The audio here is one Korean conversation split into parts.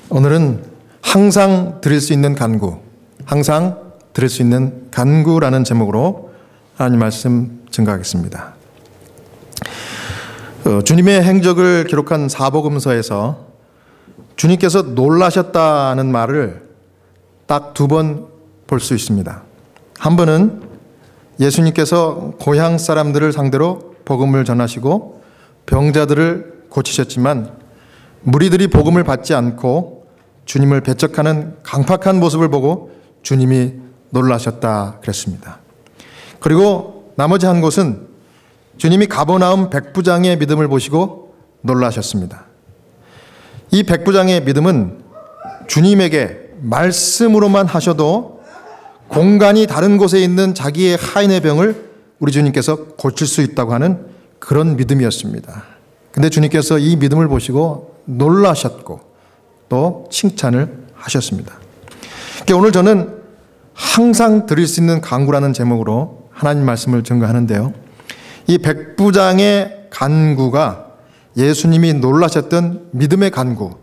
오늘은 항상 드릴 수 있는 간구, 항상 드릴 수 있는 간구라는 제목으로 하나님 말씀 증거하겠습니다. 주님의 행적을 기록한 사복음서에서 주님께서 놀라셨다는 말을 딱 2번 볼 수 있습니다. 한 번은 예수님께서 고향 사람들을 상대로 복음을 전하시고 병자들을 고치셨지만 무리들이 복음을 받지 않고 주님을 배척하는 강팍한 모습을 보고 주님이 놀라셨다 그랬습니다. 그리고 나머지 한 곳은 주님이 가버나움 백부장의 믿음을 보시고 놀라셨습니다. 이 백부장의 믿음은 주님에게 말씀으로만 하셔도 공간이 다른 곳에 있는 자기의 하인의 병을 우리 주님께서 고칠 수 있다고 하는 그런 믿음이었습니다. 근데 주님께서 이 믿음을 보시고 놀라셨고 또 칭찬을 하셨습니다. 오늘 저는 항상 드릴 수 있는 간구라는 제목으로 하나님 말씀을 증거하는데요. 이 백부장의 간구가 예수님이 놀라셨던 믿음의 간구,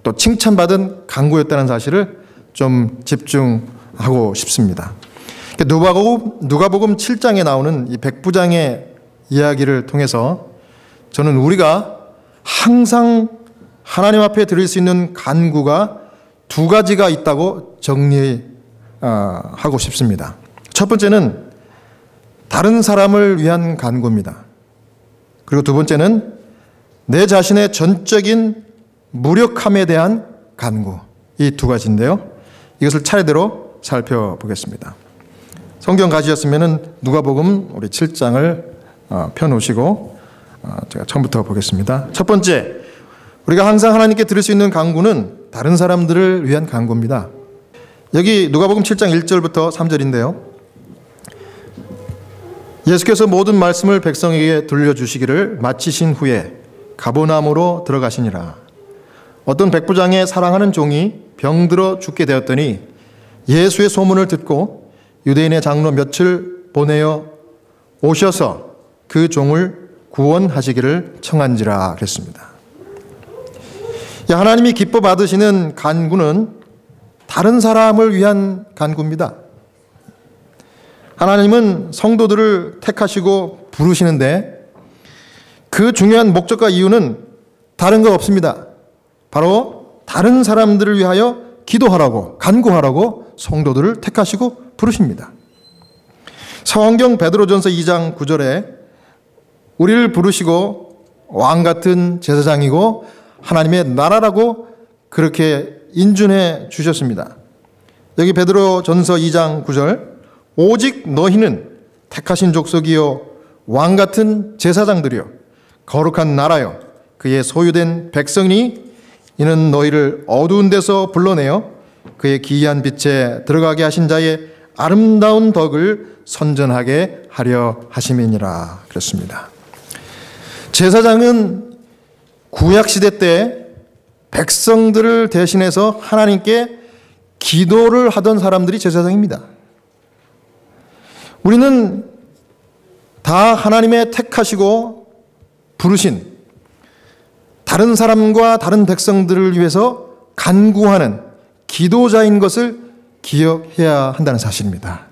또 칭찬받은 간구였다는 사실을 좀 집중하고 싶습니다. 누가복음 7장에 나오는 이 백부장의 이야기를 통해서 저는 우리가 항상 하나님 앞에 드릴 수 있는 간구가 2가지가 있다고 정리하고 싶습니다. 첫 번째는 다른 사람을 위한 간구입니다. 그리고 2번째는 내 자신의 전적인 무력함에 대한 간구, 이 2가지인데요. 이것을 차례대로 살펴보겠습니다. 성경 가지셨으면 누가복음 우리 7장을 펴놓으시고 제가 처음부터 보겠습니다. 첫 번째, 우리가 항상 하나님께 드릴 수 있는 간구는 다른 사람들을 위한 간구입니다. 여기 누가복음 7장 1절부터 3절인데요. 예수께서 모든 말씀을 백성에게 들려주시기를 마치신 후에 가버나움으로 들어가시니라. 어떤 백부장의 사랑하는 종이 병들어 죽게 되었더니 예수의 소문을 듣고 유대인의 장로 몇을 보내어 오셔서 그 종을 구원하시기를 청한지라 그랬습니다. 하나님이 기뻐 받으시는 간구는 다른 사람을 위한 간구입니다. 하나님은 성도들을 택하시고 부르시는데 그 중요한 목적과 이유는 다른 거 없습니다. 바로 다른 사람들을 위하여 기도하라고, 간구하라고 성도들을 택하시고 부르십니다. 성경 베드로전서 2장 9절에 우리를 부르시고 왕 같은 제사장이고 하나님의 나라라고 그렇게 인준해 주셨습니다. 여기 베드로전서 2장 9절, 오직 너희는 택하신 족속이요 왕 같은 제사장들이요 거룩한 나라요 그의 소유된 백성이니 이는 너희를 어두운 데서 불러내어 그의 기이한 빛에 들어가게 하신 자의 아름다운 덕을 선전하게 하려 하심이니라 그랬습니다. 제사장은 구약시대 때 백성들을 대신해서 하나님께 기도를 하던 사람들이 제사장입니다. 우리는 다 하나님의 택하시고 부르신 다른 사람과 다른 백성들을 위해서 간구하는 기도자인 것을 기억해야 한다는 사실입니다.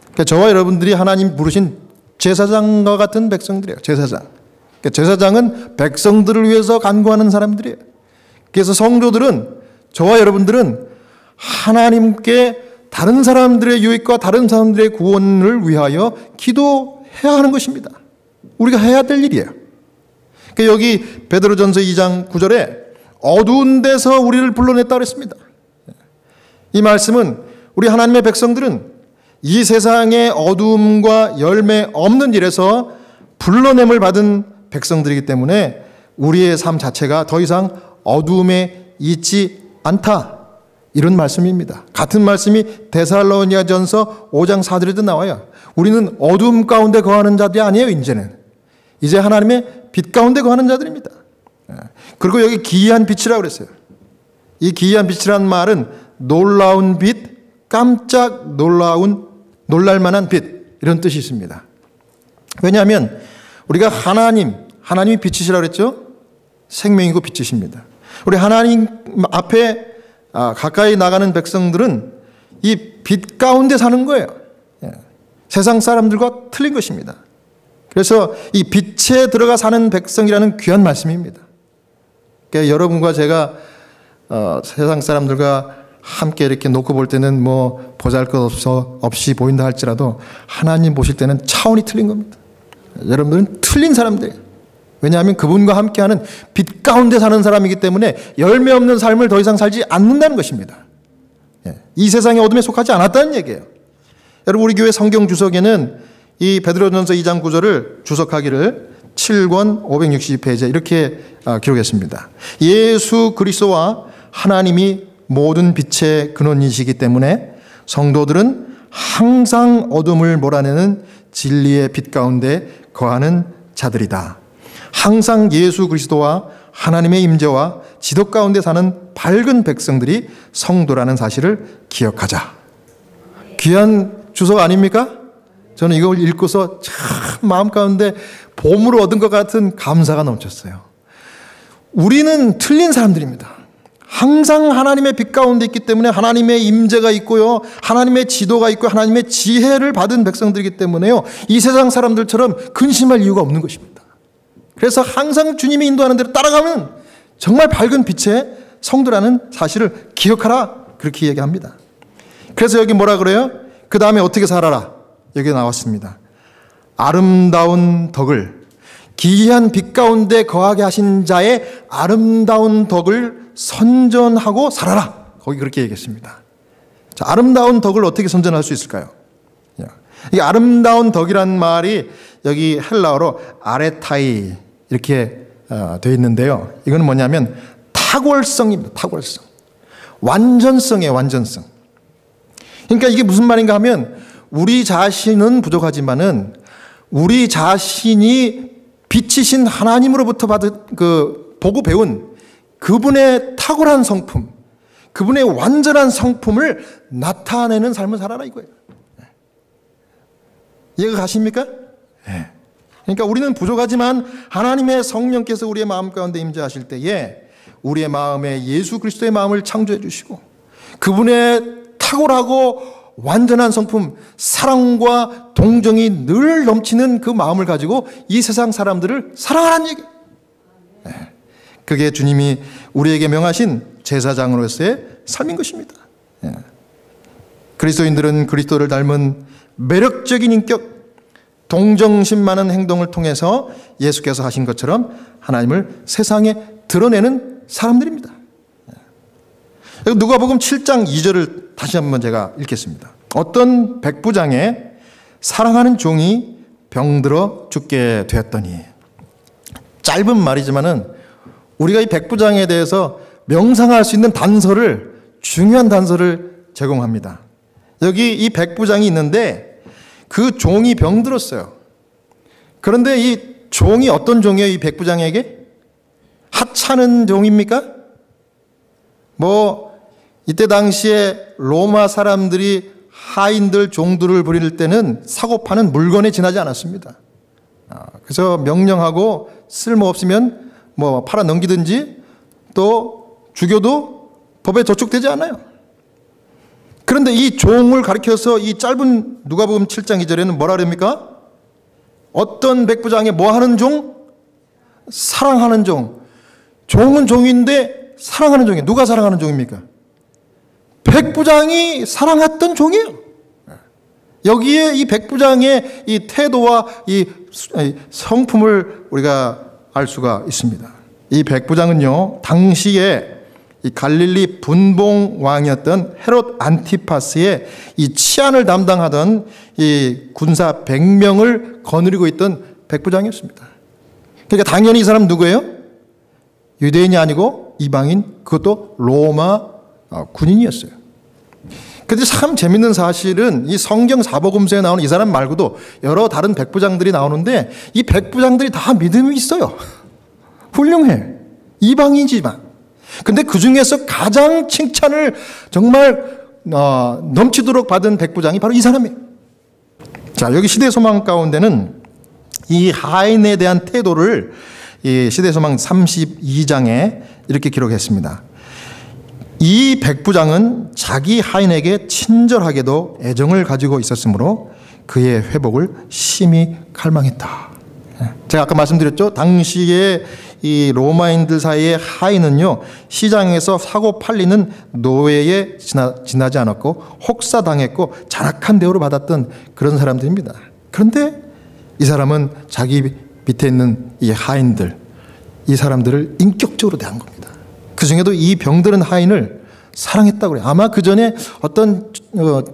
그러니까 저와 여러분들이 하나님 부르신 제사장과 같은 백성들이에요. 제사장. 그러니까 제사장은 백성들을 위해서 간구하는 사람들이에요. 그래서 성도들은, 저와 여러분들은 하나님께 다른 사람들의 유익과 다른 사람들의 구원을 위하여 기도해야 하는 것입니다. 우리가 해야 될 일이에요. 그러니까 여기 베드로전서 2장 9절에 어두운 데서 우리를 불러냈다 그랬습니다. 이 말씀은 우리 하나님의 백성들은 이 세상의 어두움과 열매 없는 일에서 불러냄을 받은 백성들이기 때문에 우리의 삶 자체가 더 이상 어두움에 있지 않다. 이런 말씀입니다. 같은 말씀이 데살로니가전서 5장 4절에도 나와요. 우리는 어두움 가운데 거하는 자들이 아니에요. 이제 하나님의 빛 가운데 거하는 자들입니다. 그리고 여기 기이한 빛이라고 그랬어요. 이 기이한 빛이란 말은 놀라운 빛, 깜짝 놀랄만한 빛, 이런 뜻이 있습니다. 왜냐하면 우리가 하나님이 빛이시라고 그랬죠? 생명이고 빛이십니다. 우리 하나님 앞에 가까이 나가는 백성들은 이 빛 가운데 사는 거예요. 세상 사람들과 틀린 것입니다. 그래서 이 빛에 들어가 사는 백성이라는 귀한 말씀입니다. 그러니까 여러분과 제가 세상 사람들과 함께 이렇게 놓고 볼 때는 뭐 보잘것없이 보인다 할지라도 하나님 보실 때는 차원이 틀린 겁니다. 여러분들은 틀린 사람들이에요. 왜냐하면 그분과 함께하는 빛 가운데 사는 사람이기 때문에 열매 없는 삶을 더 이상 살지 않는다는 것입니다. 이 세상의 어둠에 속하지 않았다는 얘기예요. 여러분, 우리 교회 성경 주석에는 이 베드로전서 2장 9절을 주석하기를 7권 560페이지에 이렇게 기록했습니다. 예수 그리스도와 하나님이 모든 빛의 근원이시기 때문에 성도들은 항상 어둠을 몰아내는 진리의 빛 가운데 거하는 자들이다. 항상 예수 그리스도와 하나님의 임재와 지도 가운데 사는 밝은 백성들이 성도라는 사실을 기억하자. 귀한 주석 아닙니까? 저는 이걸 읽고서 참 마음 가운데 보물을 얻은 것 같은 감사가 넘쳤어요. 우리는 틀린 사람들입니다. 항상 하나님의 빛 가운데 있기 때문에 하나님의 임재가 있고요, 하나님의 지도가 있고 하나님의 지혜를 받은 백성들이기 때문에요, 이 세상 사람들처럼 근심할 이유가 없는 것입니다. 그래서 항상 주님이 인도하는 대로 따라가면 정말 밝은 빛의 성도라는 사실을 기억하라, 그렇게 얘기합니다. 그래서 여기 뭐라 그래요? 그 다음에 어떻게 살아라? 여기 나왔습니다. 아름다운 덕을, 기이한 빛 가운데 거하게 하신 자의 아름다운 덕을 선전하고 살아라. 거기 그렇게 얘기했습니다. 자, 아름다운 덕을 어떻게 선전할 수 있을까요? 이 아름다운 덕이라는 말이 여기 헬라어로 아레타이 이렇게 되어 있는데요. 이건 뭐냐면 탁월성입니다. 탁월성. 완전성이에요. 완전성. 그러니까 이게 무슨 말인가 하면 우리 자신은 부족하지만은 우리 자신이 빛이신 하나님으로부터 받은 보고 배운 그분의 탁월한 성품, 그분의 완전한 성품을 나타내는 삶을 살아라 이거예요. 이해가 가십니까? 네. 그러니까 우리는 부족하지만 하나님의 성령께서 우리의 마음 가운데 임재하실 때에 우리의 마음에 예수 그리스도의 마음을 창조해 주시고 그분의 탁월하고 완전한 성품, 사랑과 동정이 늘 넘치는 그 마음을 가지고 이 세상 사람들을 사랑하라는 얘기예요. 네. 그게 주님이 우리에게 명하신 제사장으로서의 삶인 것입니다. 네. 그리스도인들은 그리스도를 닮은 매력적인 인격, 동정심 많은 행동을 통해서 예수께서 하신 것처럼 하나님을 세상에 드러내는 사람들입니다. 누가복음 7장 2절을 다시 한번 제가 읽겠습니다. 어떤 백부장의 사랑하는 종이 병들어 죽게 되었더니, 짧은 말이지만은 우리가 이 백부장에 대해서 명상할 수 있는 단서를, 중요한 단서를 제공합니다. 여기 이 백부장이 있는데 그 종이 병들었어요. 그런데 이 종이 어떤 종이에요? 이 백부장에게? 하찮은 종입니까? 이때 당시에 로마 사람들이 하인들, 종들을 부릴 때는 사고 파는 물건에 지나지 않았습니다. 그래서 명령하고 쓸모없으면 팔아 넘기든지 또 죽여도 법에 저촉되지 않아요. 그런데 이 종을 가리켜서 이 짧은 누가복음 7장 2절에는 뭐라 그럽니까? 어떤 백부장의 뭐하는 종? 사랑하는 종. 종은 종인데 사랑하는 종이에요. 누가 사랑하는 종입니까? 백부장이 사랑했던 종이에요. 여기에 이 백부장의 이 태도와 이 성품을 우리가 알 수가 있습니다. 이 백부장은요, 당시에 이 갈릴리 분봉 왕이었던 헤롯 안티파스의 이 치안을 담당하던 이 군사 100명을 거느리고 있던 백부장이었습니다. 그러니까 당연히 이 사람 누구예요? 유대인이 아니고 이방인, 그것도 로마 군인이었어요. 그런데 참 재밌는 사실은 이 성경 사복음서에 나오는 이 사람 말고도 여러 다른 백부장들이 나오는데 이 백부장들이 다 믿음이 있어요. 훌륭해. 이방인이지만. 근데 그 중에서 가장 칭찬을 정말 넘치도록 받은 백부장이 바로 이 사람이에요. 자, 여기 시대 소망 가운데는 이 하인에 대한 태도를 이 시대소망 32장에 이렇게 기록했습니다. 이 백부장은 자기 하인에게 친절하게도 애정을 가지고 있었으므로 그의 회복을 심히 갈망했다. 제가 아까 말씀드렸죠. 당시에 이 로마인들 사이의 하인은요, 시장에서 사고 팔리는 노예에 지나지 않았고 혹사당했고 잔악한 대우를 받았던 그런 사람들입니다. 그런데 이 사람은 자기 밑에 있는 이 하인들, 이 사람들을 인격적으로 대한 겁니다. 그 중에도 이 병들은 하인을 사랑했다고 그래요. 아마 그 전에 어떤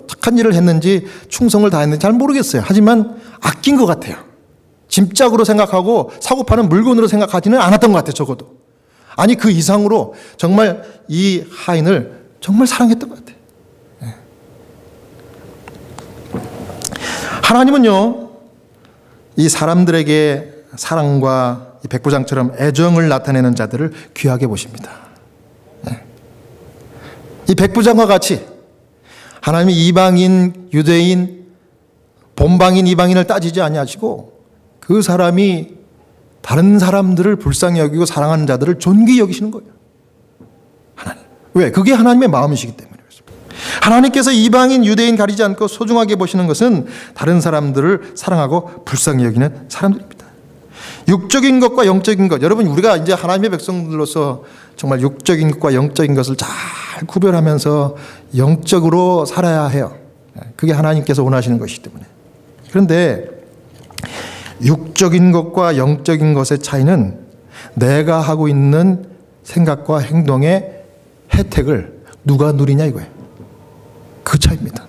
착한 일을 했는지 충성을 다했는지 잘 모르겠어요. 하지만 아낀 것 같아요. 짐짝으로 생각하고 사고 파는 물건으로 생각하지는 않았던 것 같아요. 적어도. 아니 그 이상으로 정말 이 하인을 정말 사랑했던 것 같아요. 하나님은요, 이 사람들에게 사랑과 이 백부장처럼 애정을 나타내는 자들을 귀하게 보십니다. 이 백부장과 같이 하나님이 이방인, 유대인, 본방인, 이방인을 따지지 아니하시고 그 사람이 다른 사람들을 불쌍히 여기고 사랑하는 자들을 존귀히 여기시는 거예요. 하나님. 왜? 그게 하나님의 마음이시기 때문에. 하나님께서 이방인, 유대인 가리지 않고 소중하게 보시는 것은 다른 사람들을 사랑하고 불쌍히 여기는 사람들입니다. 육적인 것과 영적인 것. 여러분, 우리가 이제 하나님의 백성들로서 정말 육적인 것과 영적인 것을 잘 구별하면서 영적으로 살아야 해요. 그게 하나님께서 원하시는 것이기 때문에. 그런데 육적인 것과 영적인 것의 차이는 내가 하고 있는 생각과 행동의 혜택을 누가 누리냐 이거예요. 그 차이입니다.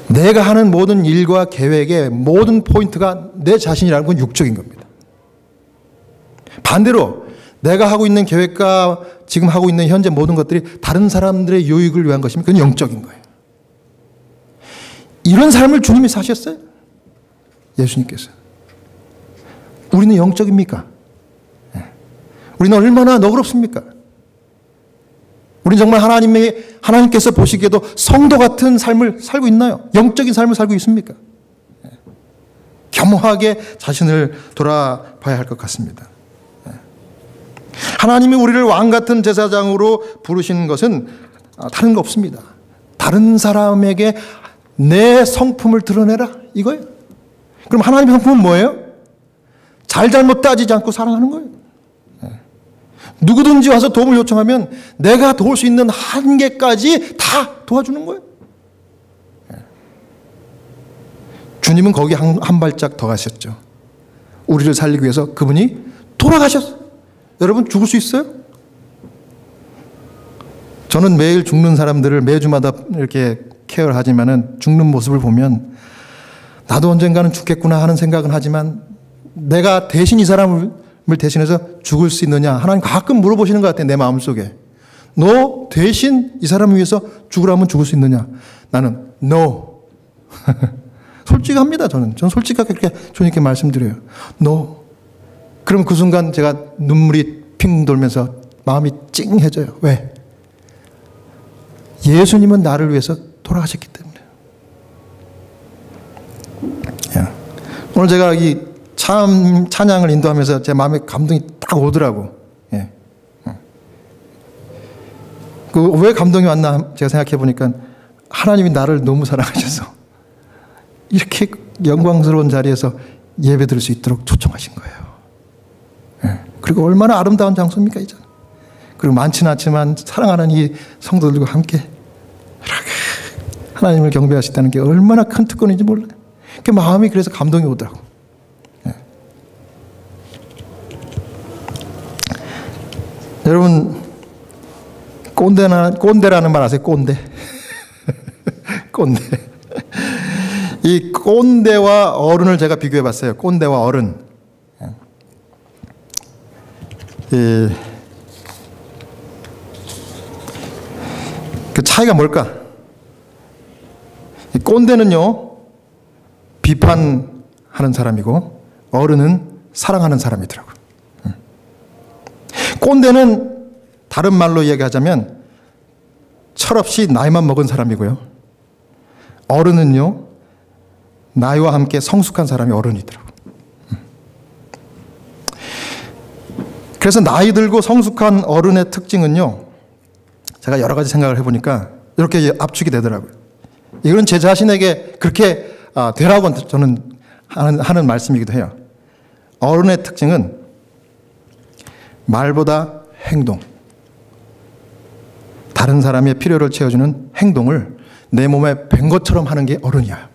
내가 하는 모든 일과 계획의 모든 포인트가 내 자신이라는 건 육적인 겁니다. 반대로 내가 하고 있는 계획과 지금 하고 있는 현재 모든 것들이 다른 사람들의 유익을 위한 것이면 그건 영적인 거예요. 이런 삶을 주님이 사셨어요. 예수님께서. 우리는 영적입니까? 우리는 얼마나 너그럽습니까? 우리는 정말 하나님께서 보시기에도 성도 같은 삶을 살고 있나요? 영적인 삶을 살고 있습니까? 겸허하게 자신을 돌아봐야 할 것 같습니다. 하나님이 우리를 왕 같은 제사장으로 부르시는 것은 다른 거 없습니다. 다른 사람에게 내 성품을 드러내라 이거예요. 그럼 하나님의 성품은 뭐예요? 잘잘못 따지지 않고 사랑하는 거예요. 누구든지 와서 도움을 요청하면 내가 도울 수 있는 한계까지 다 도와주는 거예요. 주님은 거기 한 발짝 더 가셨죠. 우리를 살리기 위해서 그분이 돌아가셨어요. 여러분 죽을 수 있어요? 저는 매일 죽는 사람들을 매주마다 이렇게 케어를 하지만은 죽는 모습을 보면 나도 언젠가는 죽겠구나 하는 생각은 하지만 내가 대신 이 사람을 대신해서 죽을 수 있느냐 하나님 가끔 물어보시는 것 같아요. 내 마음속에 너 대신 이 사람을 위해서 죽으라면 죽을 수 있느냐. 나는 no. 솔직합니다. 저는 솔직하게 그렇게 주님께 말씀드려요. no. 그럼 그 순간 제가 눈물이 핑 돌면서 마음이 찡해져요. 왜? 예수님은 나를 위해서 돌아가셨기 때문에. 오늘 제가 이 찬양을 인도하면서 제 마음에 감동이 딱 오더라고. 왜 감동이 왔나 제가 생각해 보니까 하나님이 나를 너무 사랑하셔서 이렇게 영광스러운 자리에서 예배 드릴 수 있도록 초청하신 거예요. 그리고 얼마나 아름다운 장소입니까, 이제. 그리고 많지는 않지만 사랑하는 이 성도들과 함께 이렇게 하나님을 경배하시다는 게 얼마나 큰 특권인지 몰라요. 그 마음이 그래서 감동이 오더라고. 여러분 꼰대라는 말 아세요? 꼰대. 꼰대. 이 꼰대와 어른을 제가 비교해 봤어요. 꼰대와 어른. 그 차이가 뭘까? 이 꼰대는요 비판하는 사람이고 어른은 사랑하는 사람이더라고요. 꼰대는 다른 말로 이야기하자면 철없이 나이만 먹은 사람이고요. 어른은요 나이와 함께 성숙한 사람이 어른이더라고요. 그래서 나이 들고 성숙한 어른의 특징은요, 제가 여러 가지 생각을 해보니까 이렇게 압축이 되더라고요. 이건 제 자신에게 그렇게 되라고 저는 하는 말씀이기도 해요. 어른의 특징은 말보다 행동, 다른 사람의 필요를 채워주는 행동을 내 몸에 밴 것처럼 하는 게 어른이야.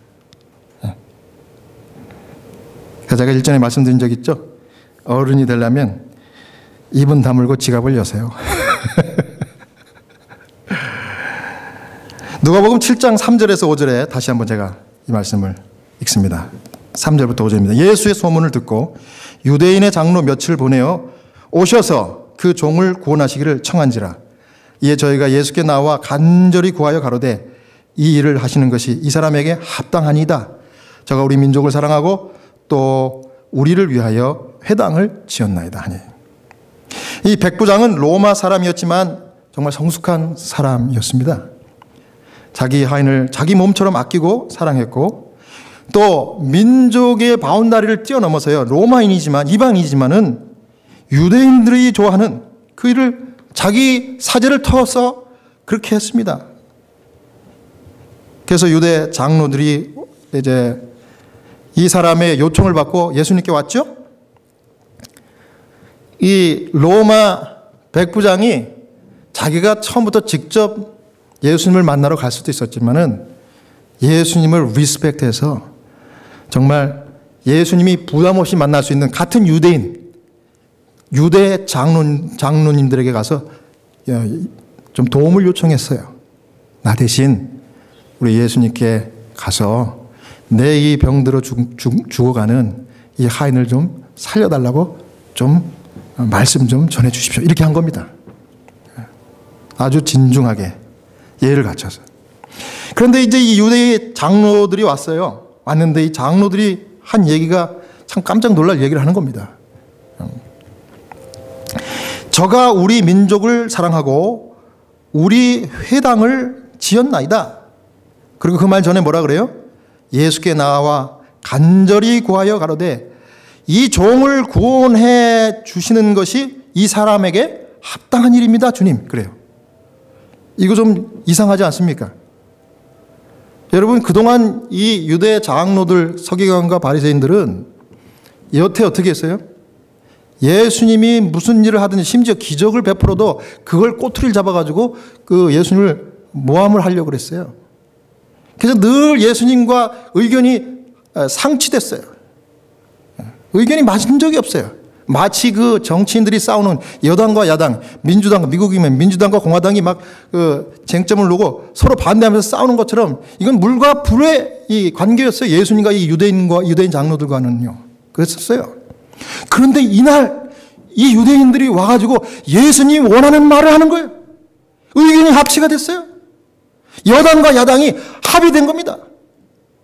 그래서 제가 일전에 말씀드린 적 있죠? 어른이 되려면 입은 다물고 지갑을 여세요. 누가복음 7장 3절에서 5절에 다시 한번 제가 이 말씀을 읽습니다. 3절부터 5절입니다. 예수의 소문을 듣고 유대인의 장로 며칠 보내어 오셔서 그 종을 구원하시기를 청한지라. 이에 저희가 예수께 나와 간절히 구하여 가로되 이 일을 하시는 것이 이 사람에게 합당하니이다. 저가 우리 민족을 사랑하고 또 우리를 위하여 회당을 지었나이다 하니. 이 백부장은 로마 사람이었지만 정말 성숙한 사람이었습니다. 자기 하인을 자기 몸처럼 아끼고 사랑했고, 또 민족의 바운다리를 뛰어넘어서요, 로마인이지만 이방인이지만은 유대인들이 좋아하는 그 일을 자기 사제를 터서 그렇게 했습니다. 그래서 유대 장로들이 이제 이 사람의 요청을 받고 예수님께 왔죠. 이 로마 백부장이 자기가 처음부터 직접 예수님을 만나러 갈 수도 있었지만은 예수님을 리스펙트해서 정말 예수님이 부담 없이 만날 수 있는 같은 유대인, 유대 장로님들에게 가서 좀 도움을 요청했어요. 나 대신 우리 예수님께 가서 내 이 병들어 죽어가는 이 하인을 좀 살려달라고 좀 말씀 좀 전해 주십시오. 이렇게 한 겁니다. 아주 진중하게 예를 갖춰서. 그런데 이제 이 유대의 장로들이 왔어요. 왔는데 이 장로들이 한 얘기가 참 깜짝 놀랄 얘기를 하는 겁니다. 저가 우리 민족을 사랑하고 우리 회당을 지었나이다. 그리고 그 말 전에 뭐라 그래요? 예수께 나와 간절히 구하여 가로되 이 종을 구원해 주시는 것이 이 사람에게 합당한 일입니다, 주님. 그래요. 이거 좀 이상하지 않습니까? 여러분, 그동안 이 유대 장로들, 서기관과 바리새인들은 여태 어떻게 했어요? 예수님이 무슨 일을 하든지 심지어 기적을 베풀어도 그걸 꼬투리를 잡아가지고 그 예수님을 모함을 하려고 그랬어요. 그래서 늘 예수님과 의견이 상치됐어요. 의견이 맞은 적이 없어요. 마치 그 정치인들이 싸우는 여당과 야당, 민주당, 미국이면 민주당과 공화당이 막 그 쟁점을 놓고 서로 반대하면서 싸우는 것처럼 이건 물과 불의 이 관계였어요. 예수님과 이 유대인 장로들과는요. 그랬었어요. 그런데 이날 이 유대인들이 와가지고 예수님이 원하는 말을 하는 거예요. 의견이 합치가 됐어요. 여당과 야당이 합의된 겁니다.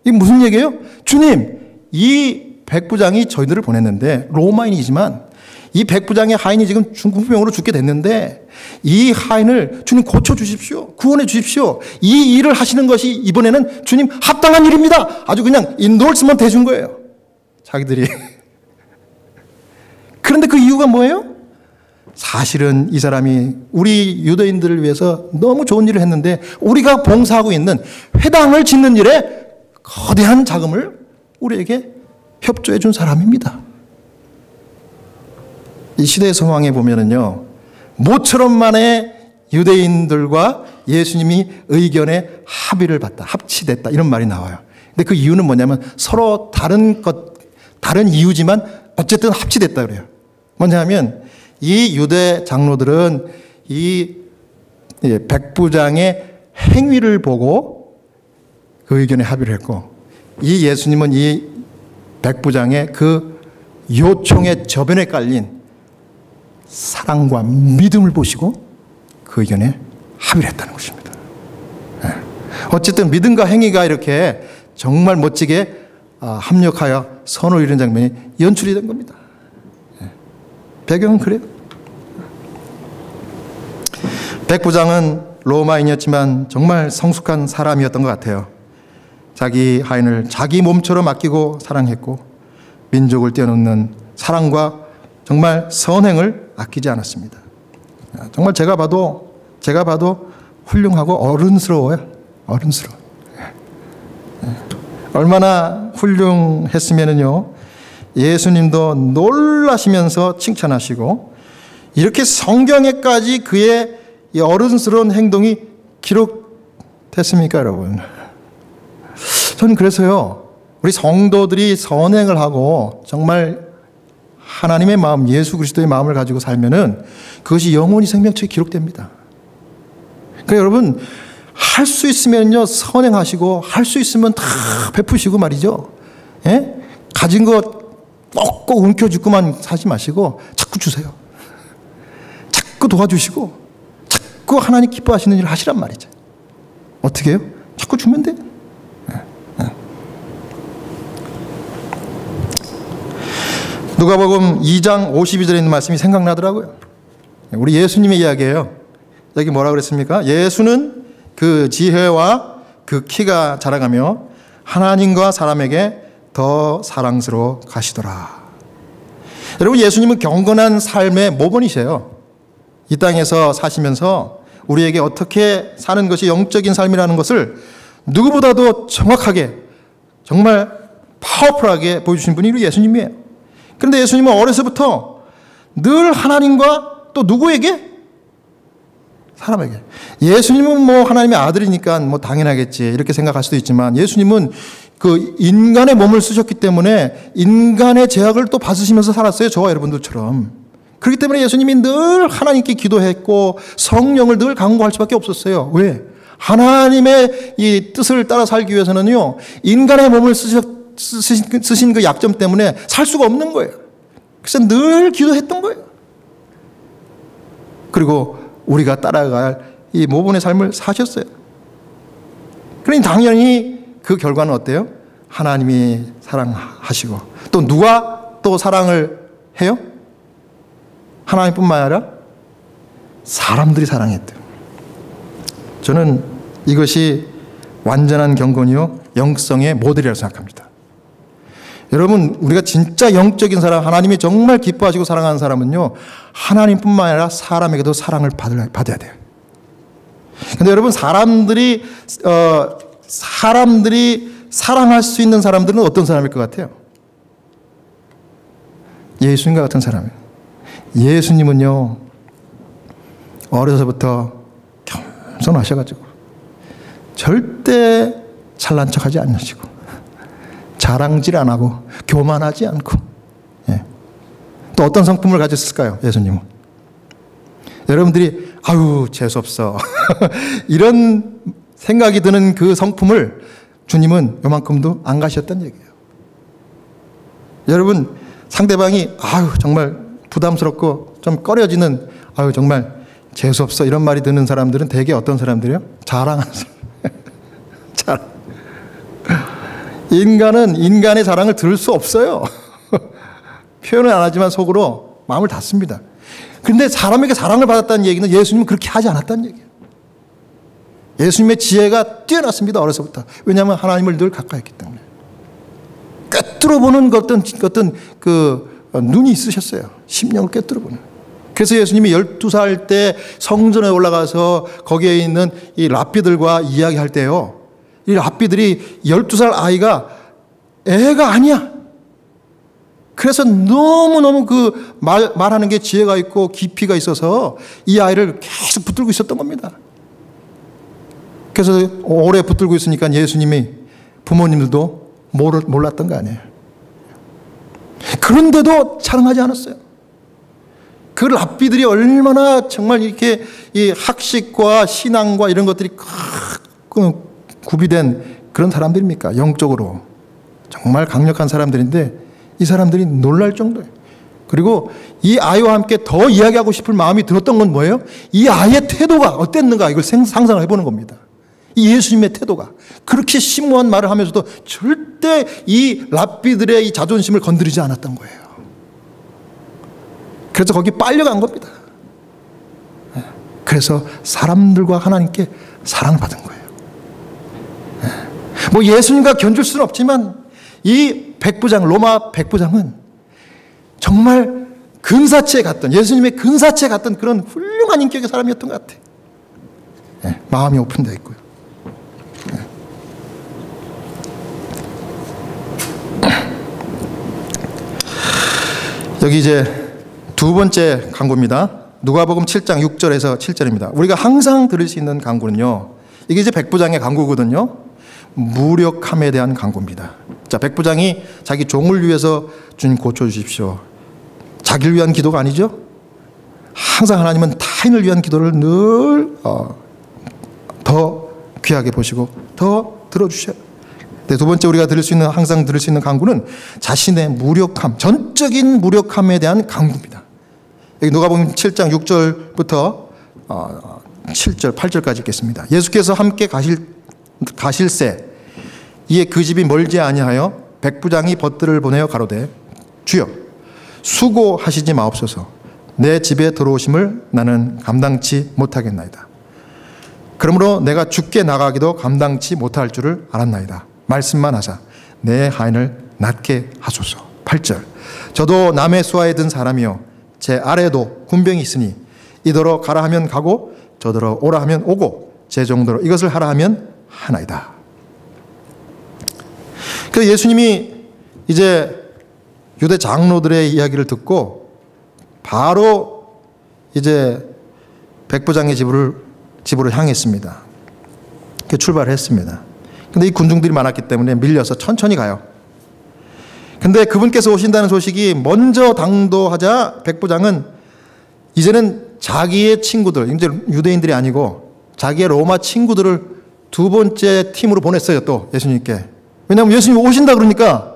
이게 무슨 얘기예요? 주님, 이 백부장이 저희들을 보냈는데 로마인이지만 이 백부장의 하인이 지금 중풍병으로 죽게 됐는데 이 하인을 주님 고쳐주십시오. 구원해 주십시오. 이 일을 하시는 것이 이번에는 주님 합당한 일입니다. 아주 그냥 인도르스먼트 해준 거예요. 자기들이. 그런데 그 이유가 뭐예요? 사실은 이 사람이 우리 유대인들을 위해서 너무 좋은 일을 했는데 우리가 봉사하고 있는 회당을 짓는 일에 거대한 자금을 우리에게 협조해 준 사람입니다. 이 시대의 상황에 보면은요, 모처럼 만에 유대인들과 예수님이 의견에 합의를 봤다, 합치됐다, 이런 말이 나와요. 근데 그 이유는 뭐냐면 서로 다른 이유지만 어쨌든 합치됐다 그래요. 뭐냐면 이 유대 장로들은 이 백부장의 행위를 보고 그 의견에 합의를 했고, 이 예수님은 이 백부장의 그 요청의 저변에 깔린 사랑과 믿음을 보시고 그 의견에 합의를 했다는 것입니다. 어쨌든 믿음과 행위가 이렇게 정말 멋지게 합력하여 선을 이루는 장면이 연출이 된 겁니다. 배경은 그래요. 백부장은 로마인이었지만 정말 성숙한 사람이었던 것 같아요. 자기 하인을 자기 몸처럼 아끼고 사랑했고 민족을 뛰어넘는 사랑과 정말 선행을 아끼지 않았습니다. 정말 제가 봐도 훌륭하고 어른스러워요. 어른스러워. 얼마나 훌륭했으면은요, 예수님도 놀라시면서 칭찬하시고, 이렇게 성경에까지 그의 이 어른스러운 행동이 기록됐습니까, 여러분? 저는 그래서요, 우리 성도들이 선행을 하고 정말 하나님의 마음, 예수 그리스도의 마음을 가지고 살면은 그것이 영원히 생명책에 기록됩니다. 그러니까 여러분, 할 수 있으면요, 선행하시고, 할 수 있으면 다 베푸시고 말이죠. 예? 가진 거 꼭꼭 움켜쥐고만 사지 마시고 자꾸 주세요. 자꾸 도와주시고 자꾸 하나님 기뻐하시는 일을 하시란 말이죠. 어떻게 해요? 자꾸 주면 돼. 누가복음 2장 52절에 있는 말씀이 생각나더라고요. 우리 예수님의 이야기예요. 여기 뭐라고 그랬습니까? 예수는 그 지혜와 그 키가 자라가며 하나님과 사람에게 더 사랑스러워 가시더라. 여러분, 예수님은 경건한 삶의 모범이세요. 이 땅에서 사시면서 우리에게 어떻게 사는 것이 영적인 삶이라는 것을 누구보다도 정확하게, 정말 파워풀하게 보여주신 분이 우리 예수님이에요. 그런데 예수님은 어려서부터 늘 하나님과 또 누구에게? 사람에게. 예수님은 뭐 하나님의 아들이니까 뭐 당연하겠지 이렇게 생각할 수도 있지만, 예수님은 그 인간의 몸을 쓰셨기 때문에 인간의 제약을 또 받으시면서 살았어요. 저와 여러분들처럼. 그렇기 때문에 예수님이 늘 하나님께 기도했고 성령을 늘 강구할 수밖에 없었어요. 왜? 하나님의 이 뜻을 따라 살기 위해서는요, 인간의 몸을 쓰신 그 약점 때문에 살 수가 없는 거예요. 그래서 늘 기도했던 거예요. 그리고 우리가 따라갈 이 모범의 삶을 사셨어요. 그러니 당연히 그 결과는 어때요? 하나님이 사랑하시고, 또 누가 또 사랑을 해요? 하나님뿐만 아니라 사람들이 사랑했대요. 저는 이것이 완전한 경건이요, 영성의 모델이라고 생각합니다. 여러분, 우리가 진짜 영적인 사람, 하나님이 정말 기뻐하시고 사랑하는 사람은요, 하나님뿐만 아니라 사람에게도 사랑을 받아야 돼요. 근데 여러분, 사람들이 사랑할 수 있는 사람들은 어떤 사람일 것 같아요? 예수님과 같은 사람이에요. 예수님은요, 어려서부터 겸손하셔가지고 절대 잘난 척하지 않으시고 자랑질 안 하고 교만하지 않고, 예. 또 어떤 성품을 가졌을까요? 예수님은 여러분들이 아유 재수없어 이런 생각이 드는 그 성품을 주님은 요만큼도 안 가셨다는 얘기예요. 여러분, 상대방이 아유 정말 부담스럽고 좀 꺼려지는, 아유 정말 재수없어 이런 말이 드는 사람들은 대개 어떤 사람들이요? 자랑하는 사람. 자랑. 인간은 인간의 자랑을 들을 수 없어요. 표현은 안 하지만 속으로 마음을 닫습니다. 그런데 사람에게 사랑을 받았다는 얘기는 예수님은 그렇게 하지 않았다는 얘기예요. 예수님의 지혜가 뛰어났습니다. 어려서부터. 왜냐하면 하나님을 늘 가까이 했기 때문에. 꿰뚫어 보는 어떤 그 눈이 있으셨어요. 심령을 꿰뚫어 보는. 그래서 예수님이 12살 때 성전에 올라가서 거기에 있는 이 랍비들과 이야기할 때요, 이 랍비들이 12살 아이가 애가 아니야. 그래서 너무너무 그 말하는 게 지혜가 있고 깊이가 있어서 이 아이를 계속 붙들고 있었던 겁니다. 그래서 오래 붙들고 있으니까 예수님이 부모님들도 몰랐던 거 아니에요. 그런데도 자랑하지 않았어요. 그 랍비들이 얼마나 정말 이렇게 이 학식과 신앙과 이런 것들이 구비된 그런 사람들입니까? 영적으로 정말 강력한 사람들인데 이 사람들이 놀랄 정도예요. 그리고 이 아이와 함께 더 이야기하고 싶을 마음이 들었던 건 뭐예요? 이 아이의 태도가 어땠는가, 이걸 상상을 해보는 겁니다. 이 예수님의 태도가 그렇게 심오한 말을 하면서도 절대 이 랍비들의 이 자존심을 건드리지 않았던 거예요. 그래서 거기 빨려간 겁니다. 그래서 사람들과 하나님께 사랑을 받은 거예요. 뭐 예수님과 견줄 수는 없지만 이 백부장, 로마 백부장은 정말 근사치에 갔던, 예수님의 근사치에 갔던 그런 훌륭한 인격의 사람이었던 것 같아요. 예, 마음이 오픈되어 있고요. 여기 이제 두 번째 강구입니다. 누가복음 7장 6절에서 7절입니다. 우리가 항상 들을 수 있는 강구는요, 이게 이제 백부장의 강구거든요. 무력함에 대한 강구입니다. 자, 백부장이 자기 종을 위해서 주님 고쳐주십시오. 자기를 위한 기도가 아니죠. 항상 하나님은 타인을 위한 기도를 늘 더 귀하게 보시고 더 들어주셔요. 두 번째 우리가 항상 들을 수 있는 강구는 자신의 무력함, 전적인 무력함에 대한 강구입니다. 여기 누가복음 7장 6절부터 7절, 8절까지 읽겠습니다. 예수께서 함께 가실새 이에 그 집이 멀지 아니하여 백부장이 벗들을 보내어 가로되 주여 수고하시지 마옵소서. 내 집에 들어오심을 나는 감당치 못하겠나이다. 그러므로 내가 죽게 나가기도 감당치 못할 줄을 알았나이다. 말씀만 하사 내 하인을 낫게 하소서. 8절 저도 남의 수하에 든 사람이요 제 아래도 군병이 있으니 이더러 가라 하면 가고 저더러 오라 하면 오고 제 정도로 이것을 하라 하면 하나이다. 그래서 예수님이 이제 유대 장로들의 이야기를 듣고 바로 이제 백부장의 집으로 향했습니다. 출발했습니다. 근데 이 군중들이 많았기 때문에 밀려서 천천히 가요. 근데 그분께서 오신다는 소식이 먼저 당도하자 백부장은 이제는 자기의 친구들, 이제 유대인들이 아니고 자기의 로마 친구들을 두 번째 팀으로 보냈어요. 또 예수님께. 왜냐하면 예수님이 오신다 그러니까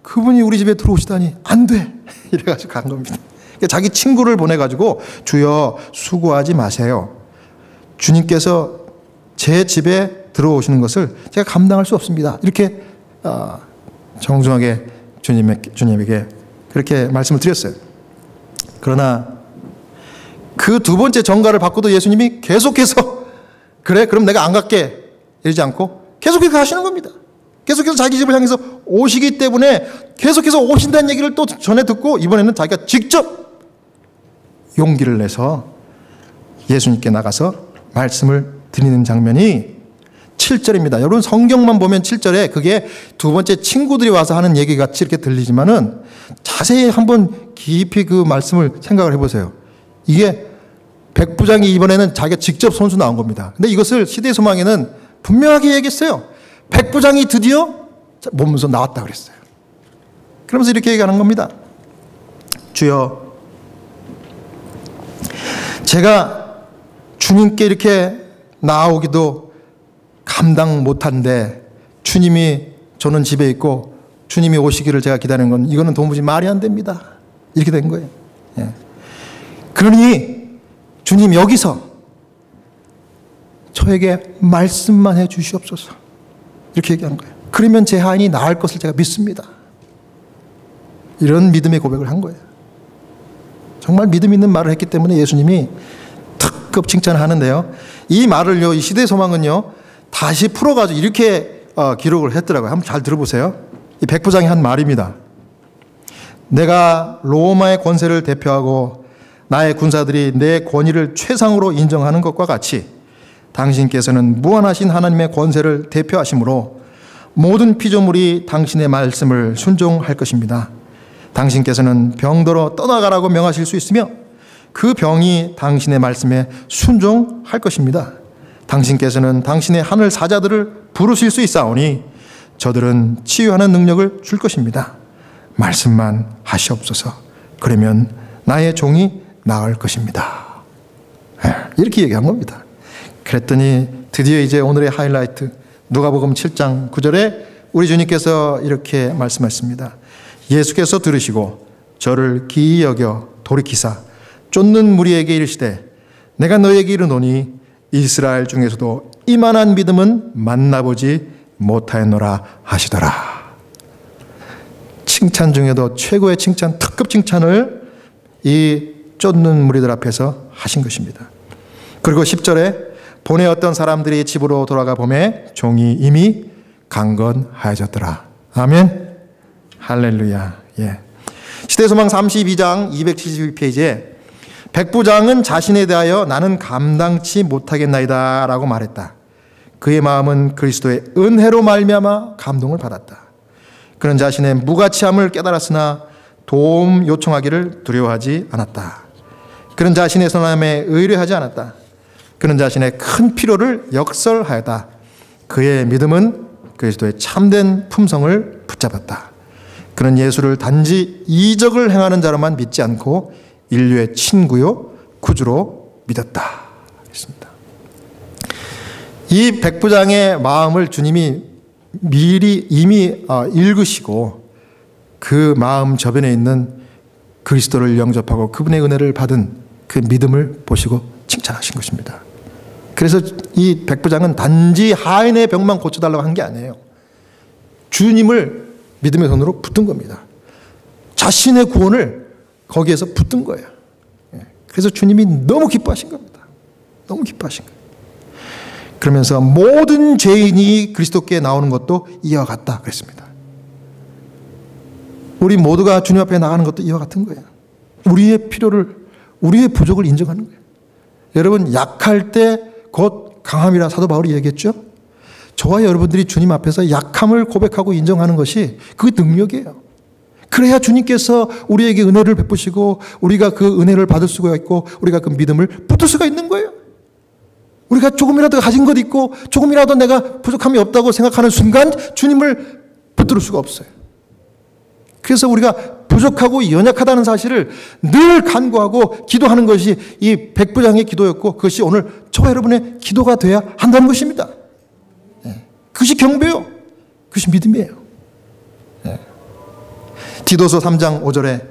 그분이 우리 집에 들어오시다니 안 돼. 이래가지고 간 겁니다. 자기 친구를 보내가지고 주여 수고하지 마세요. 주님께서 제 집에 들어오시는 것을 제가 감당할 수 없습니다. 이렇게 정중하게 주님에게 그렇게 말씀을 드렸어요. 그러나 그 두 번째 전가를 받고도 예수님이 계속해서 그래 그럼 내가 안 갈게 이러지 않고 계속해서 가시는 겁니다. 계속해서 자기 집을 향해서 오시기 때문에 계속해서 오신다는 얘기를 또 전해 듣고 이번에는 자기가 직접 용기를 내서 예수님께 나가서 말씀을 드리는 장면이 7절입니다. 여러분 성경만 보면 7절에 그게 두 번째 친구들이 와서 하는 얘기 같이 이렇게 들리지만은 자세히 한번 깊이 그 말씀을 생각을 해보세요. 이게 백부장이 이번에는 자기가 직접 손수 나온 겁니다. 근데 이것을 시대의 소망에는 분명하게 얘기했어요. 백부장이 드디어 몸소 나왔다 그랬어요. 그러면서 이렇게 얘기하는 겁니다. 주여, 제가 주님께 이렇게 나오기도 감당 못한데 주님이 저는 집에 있고 주님이 오시기를 제가 기다리는 건 이거는 도무지 말이 안 됩니다. 이렇게 된 거예요. 예. 그러니 주님 여기서 저에게 말씀만 해 주시옵소서. 이렇게 얘기하는 거예요. 그러면 제 하인이 나을 것을 제가 믿습니다. 이런 믿음의 고백을 한 거예요. 정말 믿음 있는 말을 했기 때문에 예수님이 특급 칭찬하는데요. 이 말을요, 이 시대의 소망은요, 다시 풀어가지고 이렇게 기록을 했더라고요. 한번 잘 들어보세요. 이 백부장이 한 말입니다. 내가 로마의 권세를 대표하고 나의 군사들이 내 권위를 최상으로 인정하는 것과 같이 당신께서는 무한하신 하나님의 권세를 대표하시므로 모든 피조물이 당신의 말씀을 순종할 것입니다. 당신께서는 병들어 떠나가라고 명하실 수 있으며 그 병이 당신의 말씀에 순종할 것입니다. 당신께서는 당신의 하늘 사자들을 부르실 수 있사오니 저들은 치유하는 능력을 줄 것입니다. 말씀만 하시옵소서. 그러면 나의 종이 나을 것입니다. 이렇게 얘기한 겁니다. 그랬더니 드디어 이제 오늘의 하이라이트 누가복음 7장 9절에 우리 주님께서 이렇게 말씀하셨습니다. 예수께서 들으시고 저를 기이 여겨 돌이키사 쫓는 무리에게 이르시되 내가 너에게 이르노니 이스라엘 중에서도 이만한 믿음은 만나보지 못하였노라 하시더라. 칭찬 중에도 최고의 칭찬, 특급 칭찬을 이 쫓는 무리들 앞에서 하신 것입니다. 그리고 10절에 보내 어떤 사람들이 집으로 돌아가 보매 종이 이미 강건하여졌더라. 아멘. 할렐루야. 예. 시대소망 32장 272페이지에 백부장은 자신에 대하여 나는 감당치 못하겠나이다 라고 말했다. 그의 마음은 그리스도의 은혜로 말미암아 감동을 받았다. 그는 자신의 무가치함을 깨달았으나 도움 요청하기를 두려워하지 않았다. 그는 자신의 선함에 의뢰하지 않았다. 그는 자신의 큰 필요를 역설하였다. 그의 믿음은 그리스도의 참된 품성을 붙잡았다. 그는 예수를 단지 이적을 행하는 자로만 믿지 않고 인류의 친구요 구주로 믿었다. 그렇습니다. 이 백부장의 마음을 주님이 미리 이미 읽으시고 그 마음 저변에 있는 그리스도를 영접하고 그분의 은혜를 받은 그 믿음을 보시고 칭찬하신 것입니다. 그래서 이 백부장은 단지 하인의 병만 고쳐달라고 한 게 아니에요. 주님을 믿음의 손으로 붙든 겁니다. 자신의 구원을 거기에서 붙든 거예요. 그래서 주님이 너무 기뻐하신 겁니다. 너무 기뻐하신 거예요. 그러면서 모든 죄인이 그리스도께 나오는 것도 이와 같다 그랬습니다. 우리 모두가 주님 앞에 나가는 것도 이와 같은 거예요. 우리의 필요를, 우리의 부족을 인정하는 거예요. 여러분, 약할 때 곧 강함이라 사도 바울이 얘기했죠. 저와 여러분들이 주님 앞에서 약함을 고백하고 인정하는 것이 그 능력이에요. 그래야 주님께서 우리에게 은혜를 베푸시고 우리가 그 은혜를 받을 수가 있고 우리가 그 믿음을 붙을 수가 있는 거예요. 우리가 조금이라도 가진 것 있고 조금이라도 내가 부족함이 없다고 생각하는 순간 주님을 붙들 수가 없어요. 그래서 우리가 부족하고 연약하다는 사실을 늘 간구하고 기도하는 것이 이 백부장의 기도였고 그것이 오늘 저와 여러분의 기도가 돼야 한다는 것입니다. 그것이 경배요. 그것이 믿음이에요. 디도서 3장 5절에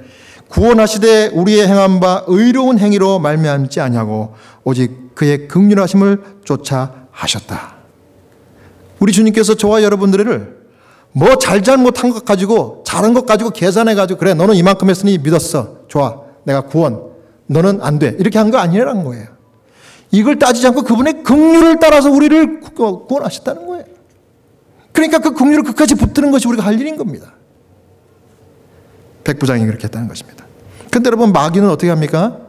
구원하시되 우리의 행한 바 의로운 행위로 말미암지 아니하고 오직 그의 긍휼하심을 쫓아 하셨다. 우리 주님께서 저와 여러분들을 뭐 잘못한 것 가지고 잘한 것 가지고 계산해가지고 그래 너는 이만큼 했으니 믿었어. 좋아. 내가 구원. 너는 안 돼. 이렇게 한 거 아니라는 거예요. 이걸 따지지 않고 그분의 긍휼을 따라서 우리를 구원하셨다는 거예요. 그러니까 그 긍휼을 끝까지 붙드는 것이 우리가 할 일인 겁니다. 백부장이 그렇게 했다는 것입니다. 그런데 여러분 마귀는 어떻게 합니까?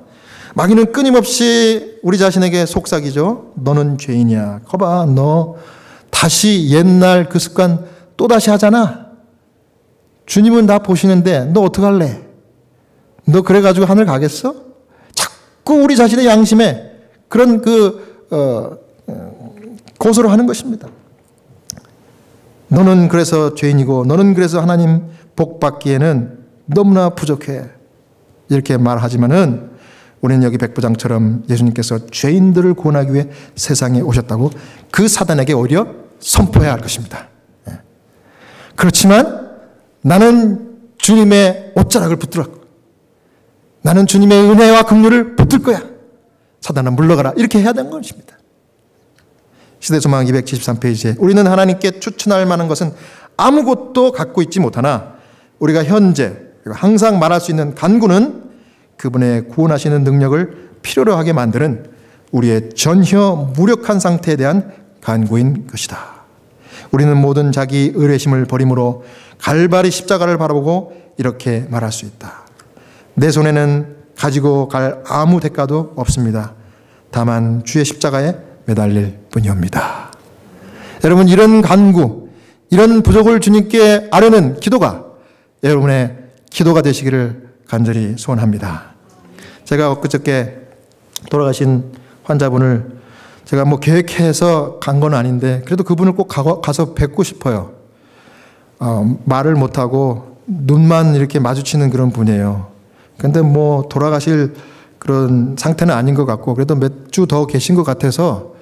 마귀는 끊임없이 우리 자신에게 속삭이죠. 너는 죄인이야. 거봐 너 다시 옛날 그 습관 또다시 하잖아. 주님은 다 보시는데 너 어떡할래? 너 그래가지고 하늘 가겠어? 자꾸 우리 자신의 양심에 그런 고소를 하는 것입니다. 너는 그래서 죄인이고 너는 그래서 하나님 복 받기에는 너무나 부족해. 이렇게 말하지만은 우리는 여기 백부장처럼 예수님께서 죄인들을 구원하기 위해 세상에 오셨다고 그 사단에게 오히려 선포해야 할 것입니다. 그렇지만 나는 주님의 옷자락을 붙들어. 나는 주님의 은혜와 긍휼을 붙들 거야. 사단아 물러가라. 이렇게 해야 되는 것입니다. 시대소망 273페이지에 우리는 하나님께 추천할 만한 것은 아무것도 갖고 있지 못하나 우리가 현재 항상 말할 수 있는 간구는 그분의 구원하시는 능력을 필요로 하게 만드는 우리의 전혀 무력한 상태에 대한 간구인 것이다. 우리는 모든 자기 의뢰심을 버림으로 갈바리 십자가를 바라보고 이렇게 말할 수 있다. 내 손에는 가지고 갈 아무 대가도 없습니다. 다만 주의 십자가에 매달릴 뿐이옵니다. 여러분 이런 간구, 이런 부족을 주님께 아뢰는 기도가 여러분의 기도가 되시기를 간절히 소원합니다. 제가 엊그저께 돌아가신 환자분을 제가 뭐 계획해서 간 건 아닌데 그래도 그분을 꼭 가서 뵙고 싶어요. 말을 못하고 눈만 이렇게 마주치는 그런 분이에요. 근데 뭐 돌아가실 그런 상태는 아닌 것 같고 그래도 몇 주 더 계신 것 같아서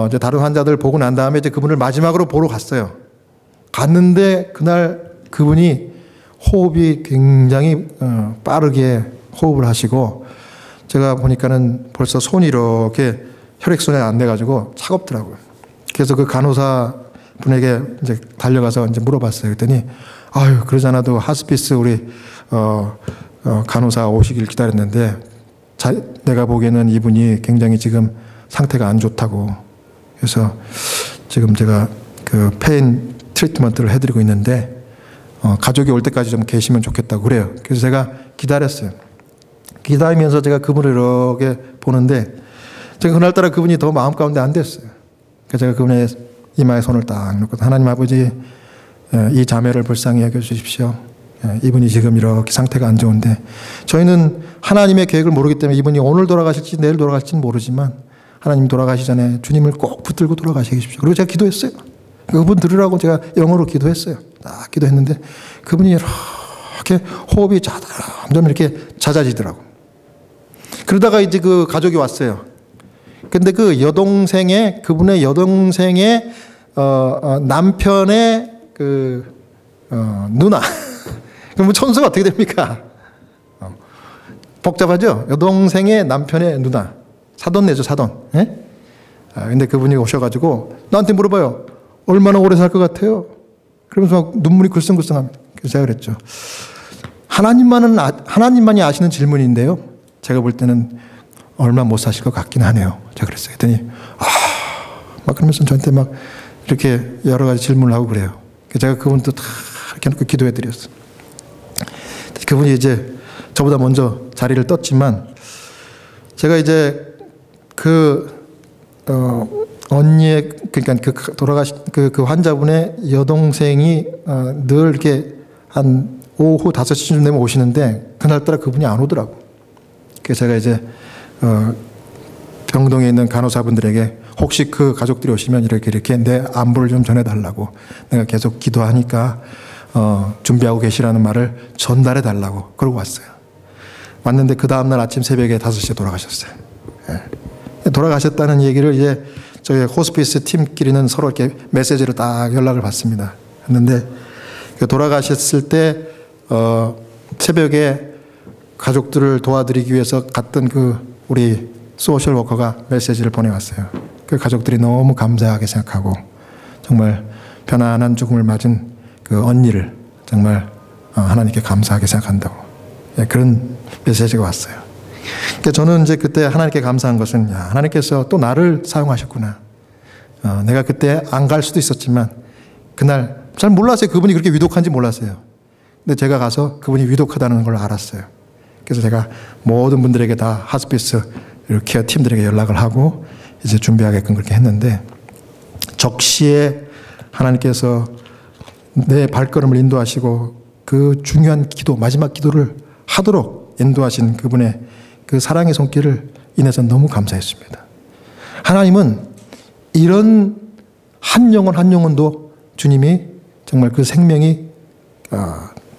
이제 다른 환자들 보고 난 다음에 이제 그분을 마지막으로 보러 갔어요. 갔는데 그날 그분이 호흡이 굉장히 빠르게 호흡을 하시고 제가 보니까는 벌써 손이 이렇게 혈액순환이 안 돼가지고 차갑더라고요. 그래서 그 간호사 분에게 이제 달려가서 이제 물어봤어요. 그랬더니 아유 그러지 않아도 하스피스 우리 간호사 오시길 기다렸는데 내가 보기에는 이분이 굉장히 지금 상태가 안 좋다고. 그래서 지금 제가 그 페인 트리트먼트를 해드리고 있는데 가족이 올 때까지 좀 계시면 좋겠다고 그래요. 그래서 제가 기다렸어요. 기다리면서 제가 그분을 이렇게 보는데 제가 그날따라 그분이 더 마음 가운데 안 됐어요. 그래서 제가 그분의 이마에 손을 딱 놓고 하나님 아버지 이 자매를 불쌍히 여겨주십시오. 이분이 지금 이렇게 상태가 안 좋은데 저희는 하나님의 계획을 모르기 때문에 이분이 오늘 돌아가실지 내일 돌아가실지는 모르지만 하나님 돌아가시 전에 주님을 꼭 붙들고 돌아가시십시오. 그리고 제가 기도했어요. 그분 들으라고 제가 영어로 기도했어요. 딱 기도했는데 그분이 이렇게 호흡이 점점 이렇게 잦아지더라고. 그러다가 이제 그 가족이 왔어요. 근데 그 여동생의 그분의 여동생의 남편의 그 누나. 그럼 천수가 어떻게 됩니까? 복잡하죠? 여동생의 남편의 누나. 사돈네죠, 사돈. 예? 근데 그분이 오셔가지고 나한테 물어봐요. 얼마나 오래 살 것 같아요? 그러면서 막 눈물이 글썽글썽합니다. 그래서 제가 그랬죠. 하나님만이 아시는 질문인데요. 제가 볼 때는 얼마 못 사실 것 같긴 하네요. 제가 그랬어요. 그랬더니 막 그러면서 저한테 막 이렇게 여러 가지 질문을 하고 그래요. 제가 그분도 다 이렇게 놓고 기도해 드렸어요. 그분이 이제 저보다 먼저 자리를 떴지만 제가 이제 언니의 그러니까 돌아가신 그 환자분의 여동생이 늘 이렇게 한 오후 5시쯤 되면 오시는데 그날따라 그분이 안 오더라고. 그래서 제가 이제 병동에 있는 간호사분들에게 혹시 그 가족들이 오시면 이렇게 내 안부를 좀 전해달라고 내가 계속 기도하니까 준비하고 계시라는 말을 전달해 달라고 그러고 왔어요. 왔는데 그 다음날 아침 새벽에 5시에 돌아가셨어요. 예. 돌아가셨다는 얘기를 이제 저희 호스피스 팀끼리는 서로 이렇게 메시지로 딱 연락을 받습니다. 했는데 돌아가셨을 때 새벽에 가족들을 도와드리기 위해서 갔던 그 우리 소셜 워커가 메시지를 보내왔어요. 그 가족들이 너무 감사하게 생각하고 정말 편안한 죽음을 맞은 그 언니를 정말 하나님께 감사하게 생각한다고 그런 메시지가 왔어요. 그러니까 저는 이제 그때 하나님께 감사한 것은 하나님께서 또 나를 사용하셨구나. 내가 그때 안 갈 수도 있었지만 그날 잘 몰랐어요. 그분이 그렇게 위독한지 몰랐어요. 근데 제가 가서 그분이 위독하다는 걸 알았어요. 그래서 제가 모든 분들에게 다 하스피스 케어 팀들에게 연락을 하고 이제 준비하게끔 그렇게 했는데 적시에 하나님께서 내 발걸음을 인도하시고 그 중요한 기도, 마지막 기도를 하도록 인도하신 그분의 그 사랑의 손길을 인해서 너무 감사했습니다. 하나님은 이런 한 영혼도 주님이 정말 그 생명이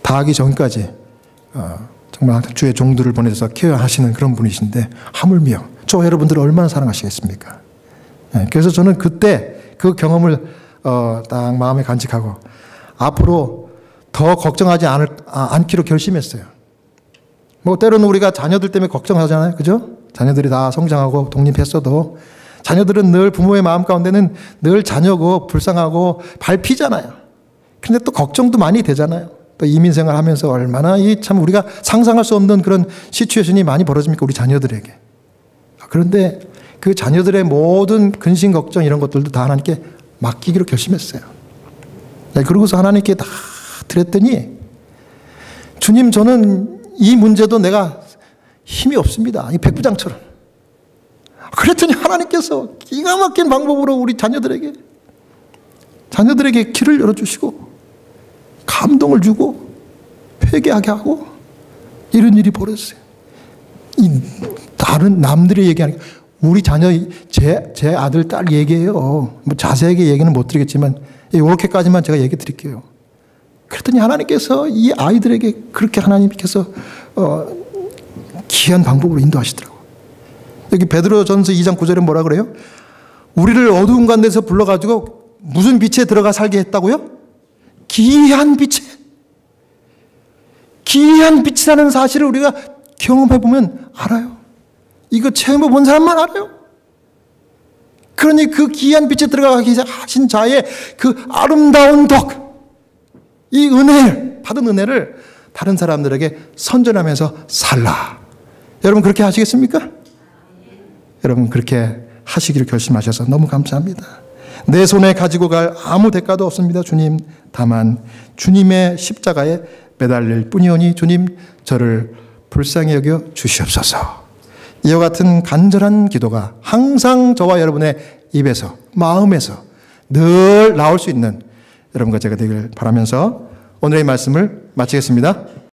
다하기 전까지 정말 주의 종들을 보내서 케어하시는 그런 분이신데 하물며 저 여러분들을 얼마나 사랑하시겠습니까? 그래서 저는 그때 그 경험을 딱 마음에 간직하고 앞으로 더 걱정하지 않기로 결심했어요. 뭐 때로는 우리가 자녀들 때문에 걱정하잖아요. 그죠? 자녀들이 다 성장하고 독립했어도 자녀들은 늘 부모의 마음 가운데는 늘 자녀고 불쌍하고 밟히잖아요. 근데 또 걱정도 많이 되잖아요. 또 이민생활 하면서 얼마나 참 우리가 상상할 수 없는 그런 시츄에이션이 많이 벌어집니까? 우리 자녀들에게. 그런데 그 자녀들의 모든 근심 걱정 이런 것들도 다 하나님께 맡기기로 결심했어요. 그러고서 하나님께 다 드렸더니 주님 저는 이 문제도 내가 힘이 없습니다. 이 백부장처럼. 그랬더니 하나님께서 기가 막힌 방법으로 우리 자녀들에게 길을 열어주시고 감동을 주고 회개하게 하고 이런 일이 벌어졌어요. 이 다른 남들이 얘기하니까 우리 자녀 제 아들 딸 얘기해요. 뭐 자세하게 얘기는 못 드리겠지만 이렇게까지만 제가 얘기 드릴게요. 그랬더니 하나님께서 이 아이들에게 그렇게 하나님께서 귀한 방법으로 인도하시더라고요. 여기 베드로전서 2장 9절에 뭐라 그래요? 우리를 어두운 가운데서 불러가지고 무슨 빛에 들어가 살게 했다고요? 귀한 빛이라는 사실을 우리가 경험해보면 알아요. 이거 체험해 본 사람만 알아요. 그러니 그 귀한 빛에 들어가기 하신 자의 그 아름다운 덕, 이 은혜를, 받은 은혜를 다른 사람들에게 선전하면서 살라. 여러분 그렇게 하시겠습니까? 여러분 그렇게 하시기를 결심하셔서 너무 감사합니다. 내 손에 가지고 갈 아무 대가도 없습니다, 주님. 다만 주님의 십자가에 매달릴 뿐이오니 주님 저를 불쌍히 여겨 주시옵소서. 이와 같은 간절한 기도가 항상 저와 여러분의 입에서, 마음에서 늘 나올 수 있는 여러분과 제가 되길 바라면서 오늘의 말씀을 마치겠습니다.